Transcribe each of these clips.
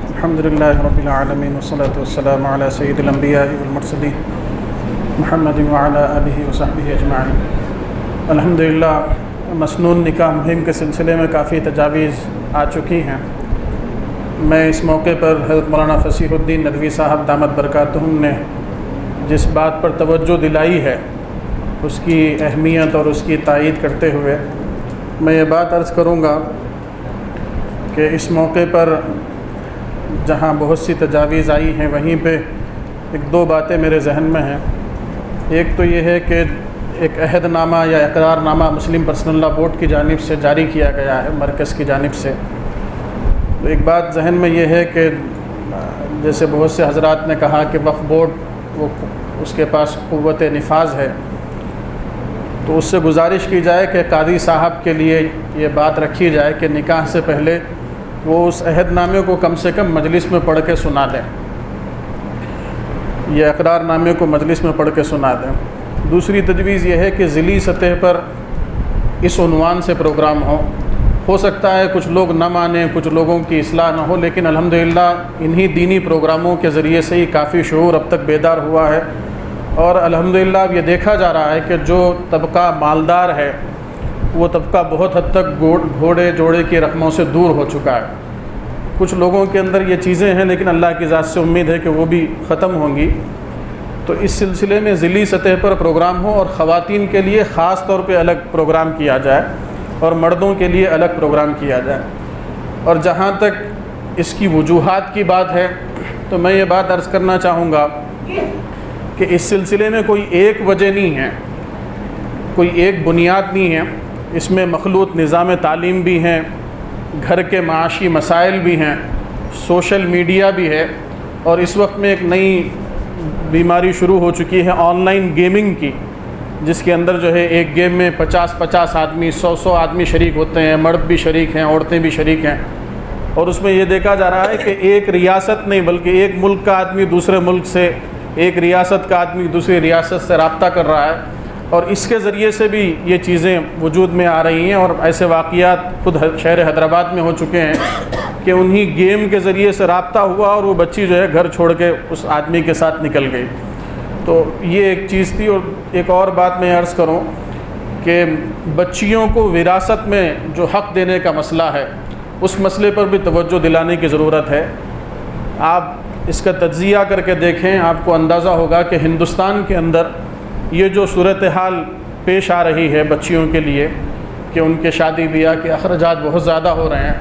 الحمدللہ رب العالمین والصلاة والسلام علی سید الانبیاء والمرسلین محمد وعلی آلہ وصحبہ اجمعین۔ الحمدللہ مسنون نکاح مہم کے سلسلے میں کافی تجاویز آ چکی ہیں۔ میں اس موقع پر حضرت مولانا فصیح الدین ندوی صاحب دامت برکاتہم نے جس بات پر توجہ دلائی ہے اس کی اہمیت اور اس کی تائید کرتے ہوئے میں یہ بات عرض کروں گا کہ اس موقع پر جہاں بہت سی تجاویز آئی ہیں وہیں پہ ایک دو باتیں میرے ذہن میں ہیں۔ ایک تو یہ ہے کہ ایک عہد نامہ یا اقرار نامہ مسلم پرسنل لا بورڈ کی جانب سے جاری کیا گیا ہے، مرکز کی جانب سے۔ تو ایک بات ذہن میں یہ ہے کہ جیسے بہت سے حضرات نے کہا کہ وقف بورڈ وہ اس کے پاس قوت نفاذ ہے، تو اس سے گزارش کی جائے کہ قاضی صاحب کے لیے یہ بات رکھی جائے کہ نکاح سے پہلے وہ اس عہد نامے کو کم سے کم مجلس میں پڑھ کے سنا دیں، یہ اقرار نامے کو مجلس میں پڑھ کے سنا دیں۔ دوسری تجویز یہ ہے کہ ضلعی سطح پر اس عنوان سے پروگرام ہو سکتا ہے کچھ لوگ نہ مانیں، کچھ لوگوں کی اصلاح نہ ہو، لیکن الحمدللہ انہی دینی پروگراموں کے ذریعے سے ہی کافی شعور اب تک بیدار ہوا ہے، اور الحمدللہ اب یہ دیکھا جا رہا ہے کہ جو طبقہ مالدار ہے وہ طبقہ بہت حد تک گھوڑے جوڑے کی رقموں سے دور ہو چکا ہے۔ کچھ لوگوں کے اندر یہ چیزیں ہیں، لیکن اللہ کی ذات سے امید ہے کہ وہ بھی ختم ہوں گی۔ تو اس سلسلے میں ضلعی سطح پر پروگرام ہو اور خواتین کے لیے خاص طور پہ الگ پروگرام کیا جائے اور مردوں کے لیے الگ پروگرام کیا جائے۔ اور جہاں تک اس کی وجوہات کی بات ہے تو میں یہ بات عرض کرنا چاہوں گا کہ اس سلسلے میں کوئی ایک وجہ نہیں ہے، کوئی ایک بنیاد نہیں ہے، اس میں مخلوط نظام تعلیم بھی ہیں، گھر کے معاشی مسائل بھی ہیں، سوشل میڈیا بھی ہے، اور اس وقت میں ایک نئی بیماری شروع ہو چکی ہے آن لائن گیمنگ کی، جس کے اندر جو ہے ایک گیم میں 50 آدمی 100 آدمی شریک ہوتے ہیں، مرد بھی شریک ہیں، عورتیں بھی شریک ہیں، اور اس میں یہ دیکھا جا رہا ہے کہ ایک ریاست نہیں بلکہ ایک ملک کا آدمی دوسرے ملک سے، ایک ریاست کا آدمی دوسری ریاست سے رابطہ کر رہا ہے، اور اس کے ذریعے سے بھی یہ چیزیں وجود میں آ رہی ہیں، اور ایسے واقعات خود شہر حیدرآباد میں ہو چکے ہیں کہ انہی گیم کے ذریعے سے رابطہ ہوا اور وہ بچی جو ہے گھر چھوڑ کے اس آدمی کے ساتھ نکل گئی۔ تو یہ ایک چیز تھی۔ اور ایک اور بات میں عرض کروں کہ بچیوں کو وراثت میں جو حق دینے کا مسئلہ ہے اس مسئلے پر بھی توجہ دلانے کی ضرورت ہے۔ آپ اس کا تجزیہ کر کے دیکھیں، آپ کو اندازہ ہوگا کہ ہندوستان کے اندر یہ جو صورتحال پیش آ رہی ہے بچیوں کے لیے کہ ان کے شادی بیاہ کے اخراجات بہت زیادہ ہو رہے ہیں،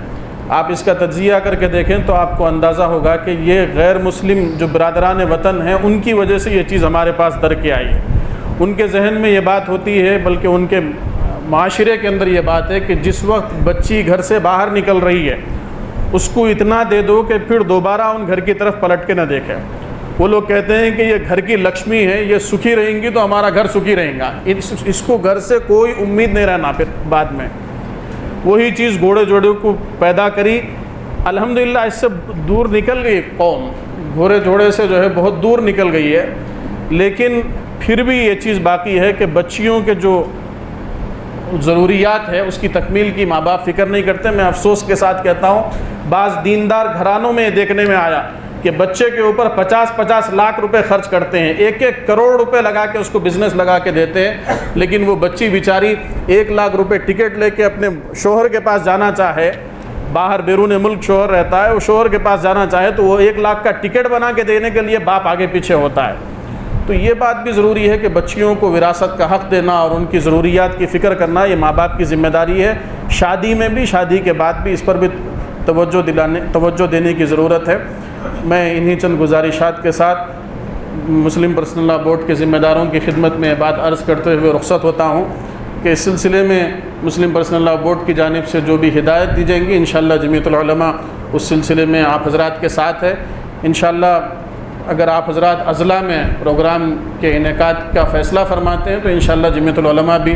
آپ اس کا تجزیہ کر کے دیکھیں تو آپ کو اندازہ ہوگا کہ یہ غیر مسلم جو برادران وطن ہیں ان کی وجہ سے یہ چیز ہمارے پاس در کے آئی ہے۔ ان کے ذہن میں یہ بات ہوتی ہے، بلکہ ان کے معاشرے کے اندر یہ بات ہے کہ جس وقت بچی گھر سے باہر نکل رہی ہے اس کو اتنا دے دو کہ پھر دوبارہ ان گھر کی طرف پلٹ کے نہ دیکھے۔ وہ لوگ کہتے ہیں کہ یہ گھر کی لکشمی ہے، یہ سکھی رہیں گی تو ہمارا گھر سکھی رہیں گا، اس کو گھر سے کوئی امید نہیں رہنا۔ پھر بعد میں وہی چیز گھوڑے جوڑے کو پیدا کری۔ الحمدللہ اس سے دور نکل گئی قوم، گھوڑے جوڑے سے جو ہے بہت دور نکل گئی ہے، لیکن پھر بھی یہ چیز باقی ہے کہ بچیوں کے جو ضروریات ہے اس کی تکمیل کی ماں باپ فکر نہیں کرتے۔ میں افسوس کے ساتھ کہتا ہوں بعض دیندار گھرانوں میں دیکھنے میں آیا کہ بچے کے اوپر 50 لاکھ روپے خرچ کرتے ہیں، 1 کروڑ روپے لگا کے اس کو بزنس لگا کے دیتے ہیں، لیکن وہ بچی بیچاری 1 لاکھ روپے ٹکٹ لے کے اپنے شوہر کے پاس جانا چاہے، باہر بیرون ملک شوہر رہتا ہے، وہ شوہر کے پاس جانا چاہے تو وہ 1 لاکھ کا ٹکٹ بنا کے دینے کے لیے باپ آگے پیچھے ہوتا ہے۔ تو یہ بات بھی ضروری ہے کہ بچیوں کو وراثت کا حق دینا اور ان کی ضروریات کی فکر کرنا یہ ماں باپ کی ذمہ داری ہے۔ شادی میں بھی، شادی کے بعد بھی اس پر بھی توجہ دینے کی ضرورت ہے۔ میں انہی چند گزارشات کے ساتھ مسلم پرسنل لا بورڈ کے ذمہ داروں کی خدمت میں بات عرض کرتے ہوئے رخصت ہوتا ہوں کہ اس سلسلے میں مسلم پرسنل لا بورڈ کی جانب سے جو بھی ہدایت دی جائیں گی انشاءاللہ جمیعۃ العلماء اس سلسلے میں آپ حضرات کے ساتھ ہے۔ انشاءاللہ اگر آپ حضرات اضلاع میں پروگرام کے انعقاد کا فیصلہ فرماتے ہیں تو انشاءاللہ جمیعۃ العلماء بھی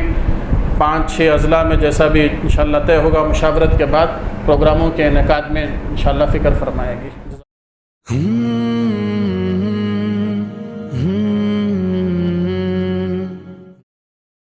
5-6 اضلاع میں جیسا بھی انشاءاللہ طے ہوگا مشاورت کے بعد پروگراموں کے انعقاد میں انشاءاللہ فکر فرمائے گی۔